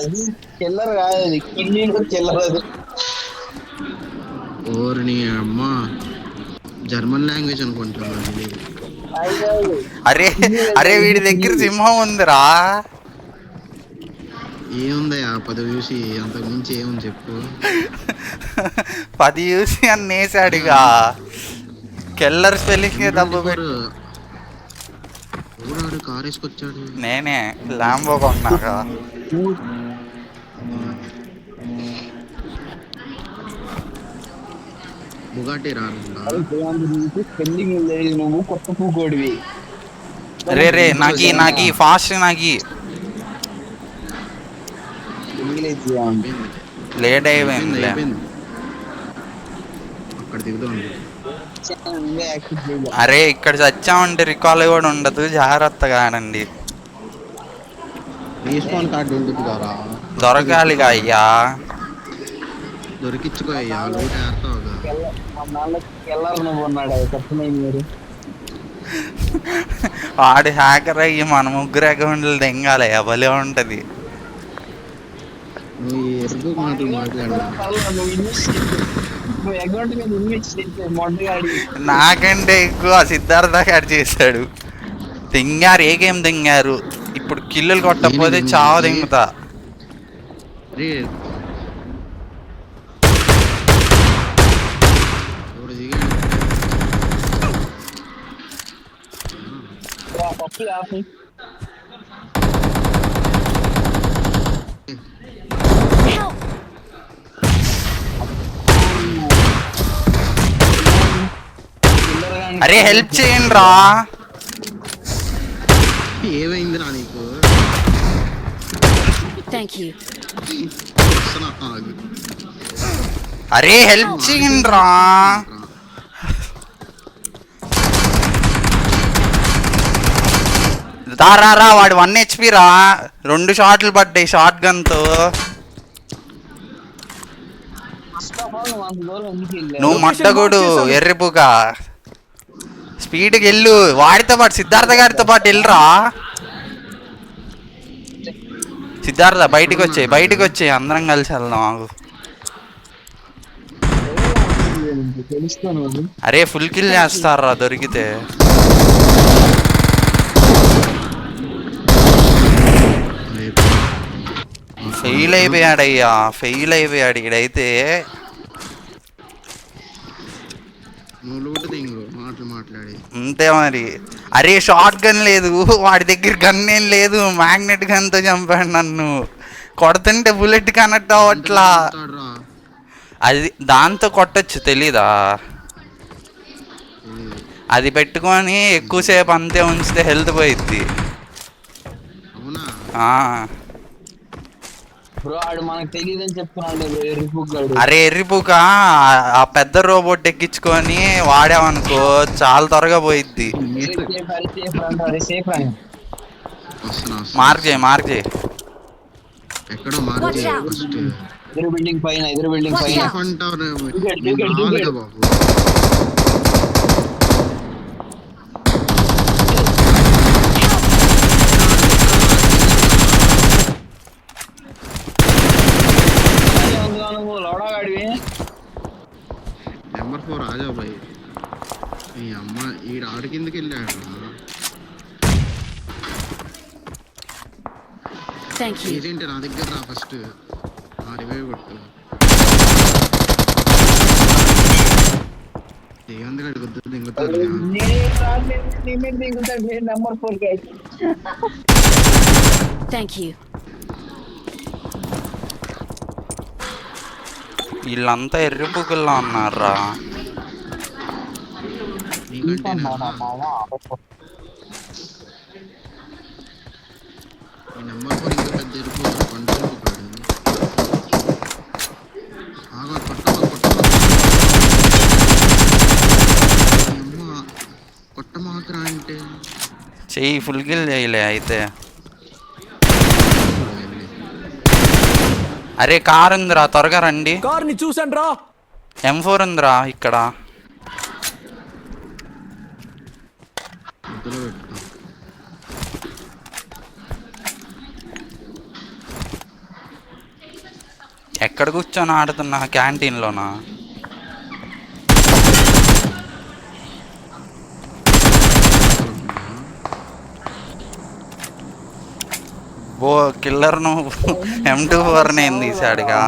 అది చిల్లర కాదు, అది కిన్నీడు చిల్లర అది. ఓరిని అమ్మ, జర్మన్ లాంగ్వేజ్ అనుకుంటున్నాను అది. అది కాదు, అరే కిన్నీడు అరే అది వీడి దగ్గర కిన్నీడు. సింహం ఉందిరా. ఏముందయ్యా 10 చూసి అంతకు మించి ఏముంది చెప్పు. 10 చూసి అని వేసాడుగా. కెల్లర్ స్పెల్లింగ్ దెబ్బ M24 పెట్టి. ఎవడాడు కార్ వేసుకొచ్చాడు? నేనే ల్యాంబో కొన్నాగా. బుగాటి రానుందా? అది స్పెల్లింగ్ లేదు, నువ్వు కొత్త పూకోడివి. రే రే నాకి ఫాస్ట్ నాకి ఇంగ్లీష్ అయిపోయింది లేట్ అయిపోయింది అయిపోయిందిలే. అయిపోయింది. అక్కడ దిగుదాం. అరే ఇక్కడ చచ్చామంటే రికాల్ కూడా ఉండదు, జాగ్రత్తగా ఆడండి. రీస్పాన్ కార్డు ఉంటుంది కదా, దొరకాలిగా అయ్యా. దొరికించుకో అయ్యా, లూట వేస్తావుగా. ఉన్నాడు చెప్పండి మీరు. వాడు హ్యాకర్ అయ్యి మన ముగ్గురు అకౌంట్లు తెంగాలి, భలే ఉంటది. నువ్వు ఈ ఎరుగు మాటలు మాట్లాడు. నువ్వు అకౌంట్ మీద ఇన్వెస్ట్ చేసే మొట్టగాడి. నాకంటే ఎక్కువ సిద్ధార్థ గారు చేశాడు. తెంగారు, ఏ గేమ్ తెంగారు. ఇప్పుడు కిల్లులు కొట్టకపోతే చావ తెంగుతా. రే ఎవడు దిగాడు? పప్పు ఆపి అరే హెల్ప్ చేయండి రా. ఏమైందిరా నీకు? వస్తున్నా, ఆగు. అరే హెల్ప్ చేయండి రా. రా వాడు 1 HP రా. 2 షాట్లు పడ్డాయి షార్ట్ గన్ తో. నువ్వు మట్టగుడు ఎర్రిపుక. స్పీడ్కి వెళ్ళు, వాడితో పాటు సిద్ధార్థ గారితో పాటు వెళ్ళరా. సిద్ధార్థ బయటికి వచ్చేయి అందరం కలిసి వెళ్దాం. ఆగు. అరే ఫుల్ కిల్ చేస్తారా దొరికితే. ఫెయిల్ అయిపోయాడు ఇడైతే. నువ్వు లూట దింగు మాటలు మాట్లాడి. అంతే మరి. అరే షార్ట్ గన్ లేదు వాడి దగ్గర, గన్ ఏం లేదు, మ్యాగ్నెట్ గన్తో చంపాడు నన్ను. కొడుతుంటే బుల్లెట్ కనెక్ట్ అవ్వట్లా. అది దాంతో కొట్టచ్చు, తెలీదా? అది పెట్టుకొని ఎక్కువసేపు అంతే ఉంచితే హెల్త్ పోయిద్ది. అరే ఎర్రిపుక, ఆ పెద్ద రోబోట్ ఎక్కించుకొని వాడామనుకో చాలా త్వరగా పోయిద్ది. మార్క్ చేయి ఎక్కడో మార్క్ చేయి ఫస్ట్. ఎదురు బిల్డింగ్ పైన బాబు. నెంబర్ 4 రాజాబాయ్. ఈ అమ్మ ఈడ ఆడి కిందకి వెళ్ళాడు. ఏజెంట్ నా దగ్గర రా ఫస్ట్. రివైవ్ కొట్టు. ఏముంది గడు గుద్దు దింగుతాడు. వీళ్ళంతా ఎర్రిపుకుల్లో ఉన్నారా. నెంబర్ 4 ఇంకా పెద్ద ఎరుపు పండుగ కొట్టమాకరా అంటే చెయ్యి ఫుల్ కిల్ చేయలే అయితే. అరే కార్ ఉందిరా, త్వరగా రండి. కార్ని చూసండి రా. M4 ఉందిరా ఇక్కడ. పెట్టుకో. 1 ఎక్కడ కూర్చొని ఆడుతున్నా? క్యాంటీన్లోనా? బో కిల్లర్ నువ్వు M24 నేను తీసాడుగా.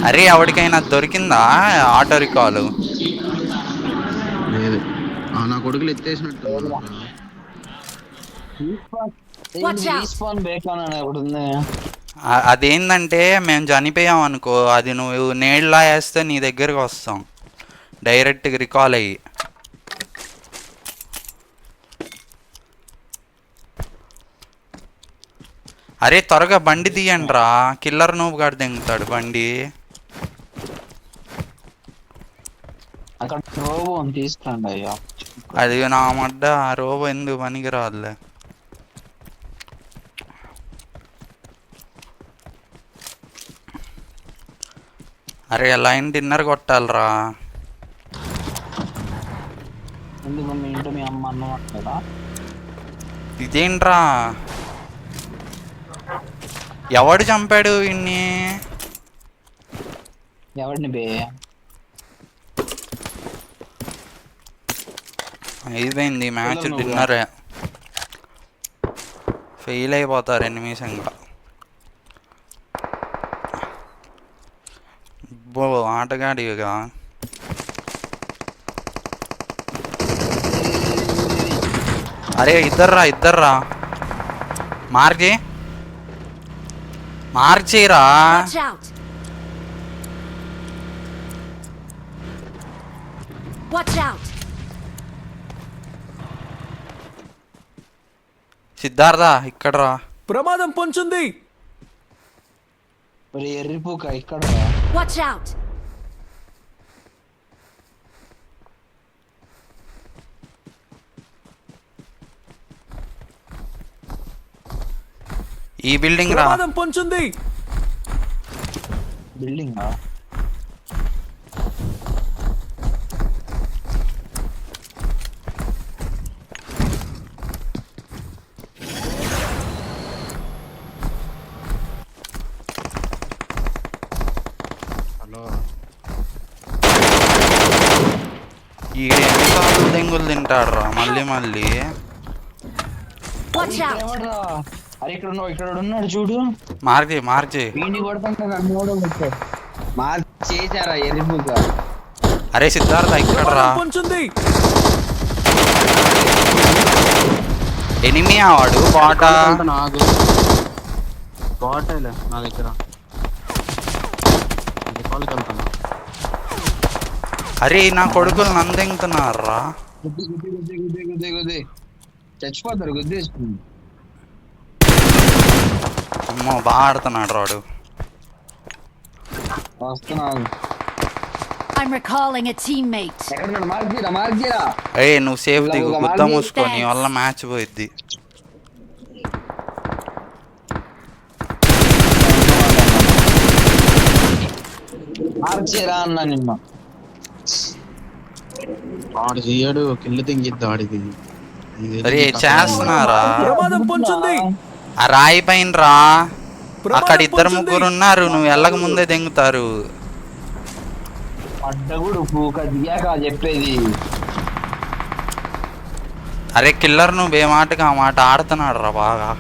అరే ఎవరికైనా దొరికిందా ఆటో రికాలు? లేదు. నా కొడుకులు ఎత్తేసినట్టు. రీస్పాన్ బేకాన్ అని ఒకటి ఉంది. అదేంటంటే మేము చనిపోయాం అనుకో, అది నువ్వు నీళ్ళ వేస్తే నీ దగ్గరికి వస్తాం డైరెక్ట్గా రికాల్ అయ్యి. అరే త్వరగా బండి తీయండి రా, కిల్లర్ నువ్వు గాడు దింగుతాడు బండి. అక్కడ రోబో తీసుకురండి అయ్యా. అది నా మడ్డ రోబో ఎందుకు పనికి రాదులే. అరే లైన్ డిన్నర్ కొట్టాలరా. ఎందుకు మీ ఇంట్లో మీ అమ్మ అన్నం అంటారా? ఇదేంట్రా, ఎవడు చంపాడు వీణ్ణి? ఎవరిని బే? అయిపోయింది మ్యాచ్, డిన్నరే. ఫెయిల్ అయిపోతారు ఎనిమిస్ ఇంకా. బో ఆటగాడిగా. అరే ఇద్దర్రా మార్చేరా. సిద్ధార్థ ఇక్కడ రా. ప్రమాదం పొంచుంది. ఎర్రిపోక ఇక్కడ. Watch out! ఈ బిల్డింగ్ రా. ప్రమాదం పొంచుంది. బిల్డింగ్ ఈ ఎన్నిసార్లు దెంగులు తింటాడు రా మళ్ళీ. ఎవడ్రా? అరే ఇక్కడ ఉన్నాడు చూడు. మార్చి వీడిని కొడతాను వచ్చాడు. మార్చేసారా ఎర్రిపోక. అరే సిద్ధార్థ ఇక్కడ రా. పొంచుంది. ఎనిమి వాడు బాట. నాకు బాటేలే నా దగ్గర. అరే నా కొడుకులు నన్ను దింగుతున్నారా. గుద్ది చచ్చిపోతారు గుద్దేసుకుని. అమ్మో బాగా ఆడుతున్నాడు రాడు. వస్తున్నాను. I'm recalling a teammate. ఎక్కడున్నాడు? మార్క్ చేయరా. ఏ నువ్వు సేఫ్ దిగు, గుద్ద మూసుకో, నీ వల్ల మ్యాచ్ పోయిద్ది. మార్క్ చేయరా అన్నా నిన్న. వాడు చెయ్యడు, కిల్లు తింగిద్ది వాడిది. అరే చేస్తున్నారా? ప్రమాదం పొంచుంది. ఆ రాయి పైన రా. అక్కడ ఇద్దరు ముగ్గురు ఉన్నారు, నువ్వు వెళ్ళక ముందే దెంగుతారు. అడ్డగుడు పూక దిగాక చెప్పేది. అరే కిల్లర్ నువ్వు ఏ మాటగా ఆ మాట ఆడుతున్నాడు రా బాగా.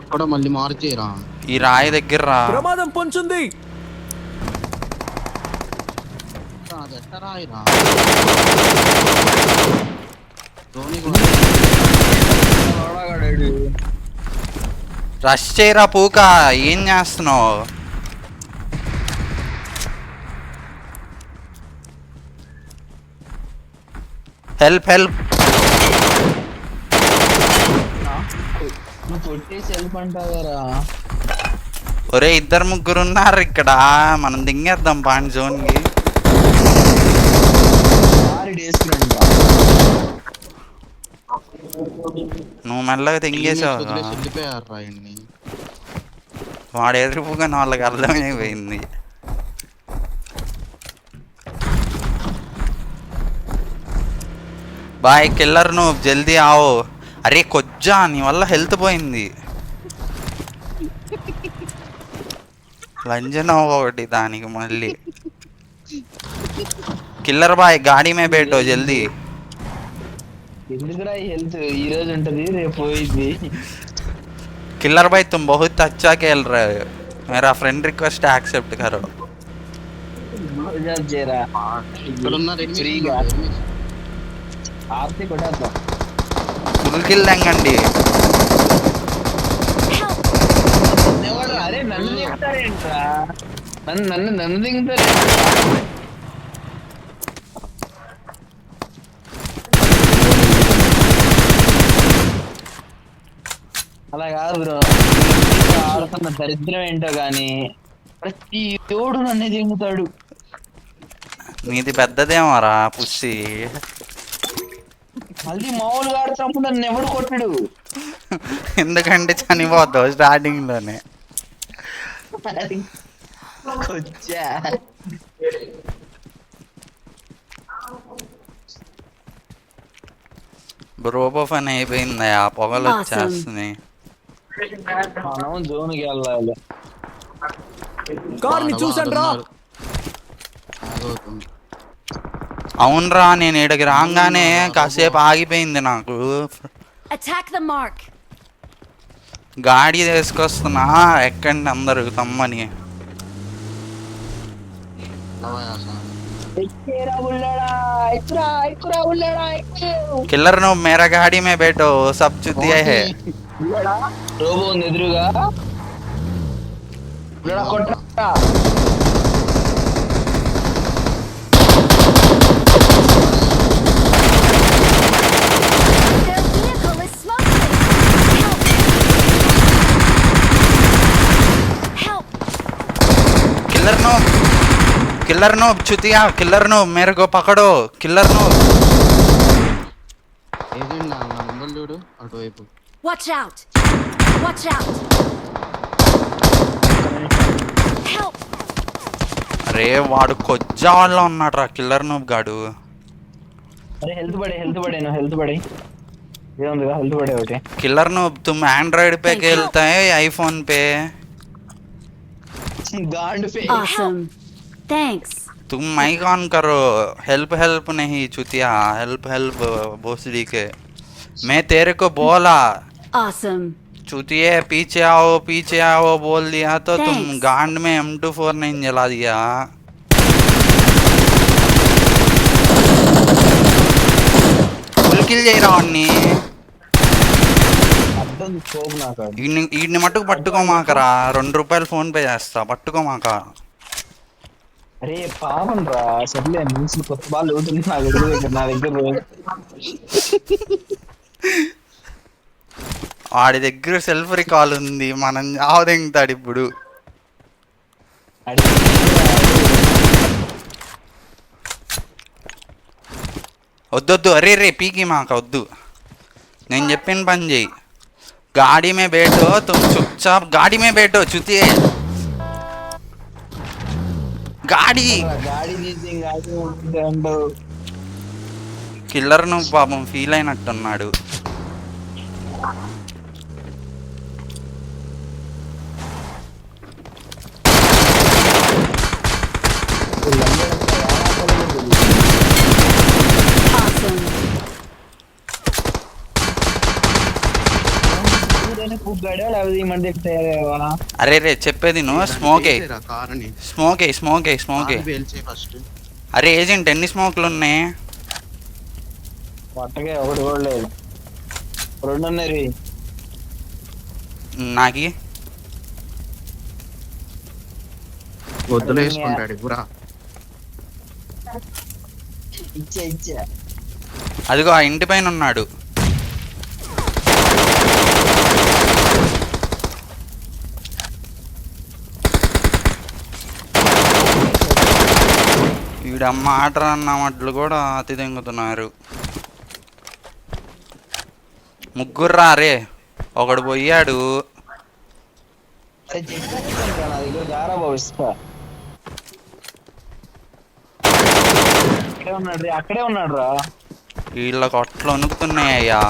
అక్కడ మళ్ళీ మార్చేరా. ఈ రాయి దగ్గర రా. ప్రమాదం పొంచుంది. రష్ చేయరా పూక, ఏం చేస్తున్నావు? హెల్ప్ నువ్వు కొట్టేసి హెల్ప్ అంటావారా? ఒరే ఇద్దరు ముగ్గురు ఉన్నారు ఇక్కడ, మనం దింగేద్దాం పాయింట్ జోన్కి. నువ్వు మెల్లగా తింగేసావు. వాడు ఎదురుపుగా వాళ్ళకి అర్థమైపోయింది. బాయ్ కిల్లర్ నువ్వు జల్దీ ఆవు. అరే కొజ్జా నీ వల్ల హెల్త్ పోయింది. లంజన ఒకటి దానికి మళ్ళీ. కిల్లర్ బాయ్ గాడి మే బేటో జల్దీ. ఎందుకురా ఈ హెల్త్ ఈ రోజు ఉంటది రేపు పోయింది. किलर भाई तुम बहुत अच्छा खेल रहे हो, मेरा फ्रेंड रिक्वेस्ट एक्सेप्ट करो. చేరా ఇక్కడ ఉన్నారు enemies ఫ్రీగా ఉన్నారు, enemies. ఆర్తి కొట్టేద్దాం. ఫుల్ కిల్ దంగండి. Help! ఎవడ్రా? అరే నన్ను దిగుతారేంట్రా? నన్ను దిగుతారేంట్రా? అలా కాదు బ్రో, ఆడుతున్న దరిద్రం ఏంటో గాని ప్రతి తోడు నన్ను దిగుతాడు. నీది పెద్దదేమోరా పుస్సి. మళ్ళీ మామూలుగా ఆడుతున్నప్పుడు నన్ను ఎవడు కొట్టడు. ఎందుకంటే చనిపోతావు స్టార్టింగ్ లోనే. కొచ్చా బ్రోబో పని అయిపోయింది, ఆ పొగలు వచ్చేస్తున్నాయి. మనం జోన్కి వెళ్ళాలి. కార్ ని చూసాను రా. ఆగవుతుంది. అవునరా నేను ఇక్కడికి రాగానే కాసేపు ఆగిపోయింది నాకు. Attack the mark. గాడి తీసుకొస్తున్నా ఎక్కండి అందరు తమ్మని. అవయా సార్. ఎక్కేరా ఉల్లాడా, ఎక్కురా ఎక్కురా ఉల్లాడా, ఎక్కు. किलर नो मेरा गाड़ी में बैठो सब चुतिया है. ఉల్లాడా రోబో ఉంది ఎదురుగా. ఉల్లాడా కొట్టరా. Their vehicle is smoking. Help! Help! Killer नो चुतिया, किलर नो मेरे को पकड़ो, किलर नो. ఏజెంట్ నా ముందర చూడు అటువైపు. Watch out! Watch out! Help! అరే వాడు కొజ్జా వాళ్ళ ఉన్నాడు రా కిల్లర్ నూబ్ గాడు. అరే హెల్త్ పడే నువ్వు హెల్త్ పడే ఏముందిగా హెల్త్ పడే ఒకటి. किलर नूब तुम एंड्रॉइड पे खेलता है या आईफोन पे? गांड पे. Awesome. Thanks. तुम माइक ऑन करो. हेल्प हेल्प नहीं चुतिया, हेल्प हेल्प भोसड़ी के. मैं तेरे को बोला Awesome. चुतिए पीछे आओ बोल दिया तो तुम Thanks. गांड में M249 जला दिया. फुल किल చేయరా వాడిని. అర్థం స్కోప్ నాకు. వీడిని మట్టుకు పట్టుకోమాకరా, ₹2 ఫోన్ పే చేస్తా, పట్టుకోమాక. అరే పాపం రా సర్లే న్యూస్లు కొత్త బాల్ అవుతుంది నా దగ్గర వాడి దగ్గర సెల్ఫ్ రికాల్ ఉంది, మనం ఆవదింగుతాడు ఇప్పుడు. వద్దొద్దు, అరే రే పీకి మాక వద్దు. నేను చెప్పిన పని చెయ్యి. గాడి మే బేటో తుమ్ చుప్చాప్ గాడి మే బేటో చుతియే. గాడి గాడి తీసి గాడి ఉంటుంది. కిల్లర్ ను పాపం ఫీల్ అయినట్టున్నాడు. Awesome. పుగ్గాడా లేకపోతే ఈ మధ్య తయారయ్యావా? అరే రే చెప్పేది నువ్వు స్మోకే కారని స్మోకే స్మోకే స్మోకే. పేల్చే ఫస్ట్. అరే ఏజెంట్ ఎన్ని స్మోక్లు ఉన్నాయి? పట్టగా ఒకటి కూడా లేదు, 2 ఉన్నాయి. నాకి వద్దులు వేసుకుంటాడు ఇప్పుడా. ఇచ్చా అదిగో ఆ ఇంటి పైన ఉన్నాడు. వీడమ్మ ఆట అన్నమాటలు కూడా అతి తెంగుతున్నారు. ముగ్గుర్రా రే, ఒకడు పోయాడు. అరే చెప్పాను నా దగ్గర గారా భావిస్తా. అక్కడే ఉన్నాడు రా. వీళ్ళ కొట్లు వణుకుతున్నాయ్యా.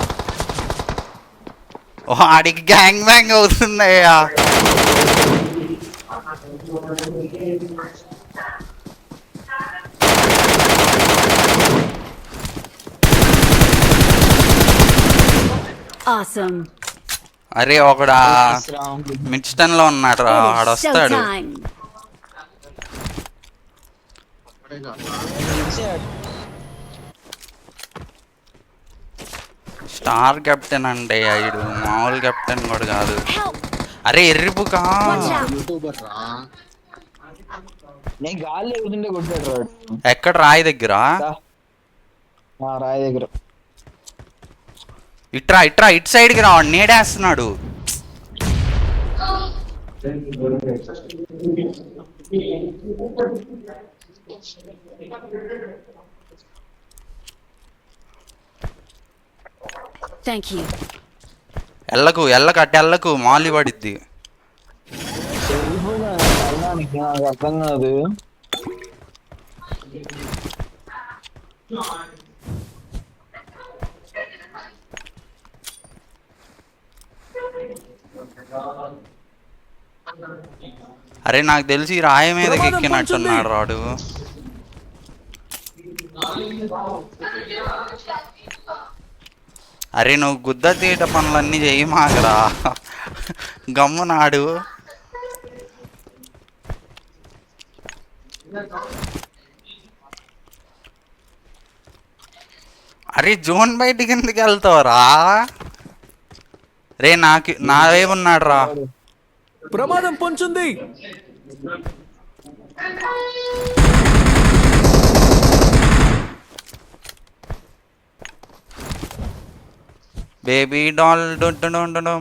వాడికి గ్యాంగ్ బ్యాంగ్ అవుతుందయ్యా. Awesome. అరే ఒకడా మిడ్స్టన్ లో ఉన్నాడు రా, It is ఆడొస్తాడు. showtime. Star captain అంటే ఐడు మామూలు కెప్టెన్ కూడా కాదు. Help! అరే ఎర్రిపుకా, Watch out! యూట్యూబర్ రా. నేను గాలి ఎగుతుంటే కొట్టాడు రాడు. ఎక్కడ రాయి దగ్గర? రాయి దగ్గర. ఇట్రా ఇట్రా ఇటు సైడ్కి రా, వాడు నేడేస్తున్నాడు. Thank you. ఎల్లకు ఎల్లకు అటు ఎల్లకు, మాలి పడిద్ది. వెళ్ళిపోయినా వెళ్ళడానికి నాకు అర్థం కాదు. అరే నాకు తెలిసి ఈ రాయి మీదకి ఎక్కినట్టున్నాడు రాడు. అరే నువ్వు గుద్ద తీయట పనులన్నీ చెయ్యి మాకరా, గమ్మునాడు. అరే జోన్ బయటికి ఎందుకు వెళ్తావరా? రే నాకు నా వైపున్నాడు రా. ప్రమాదం పొంచుంది. Baby doll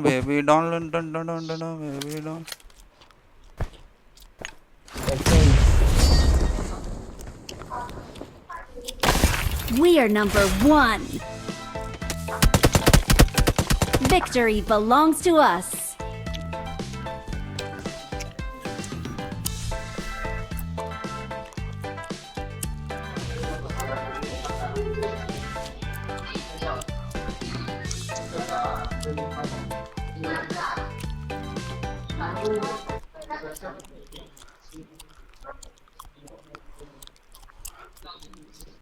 baby doll baby doll. We are number 1. Victory belongs to us.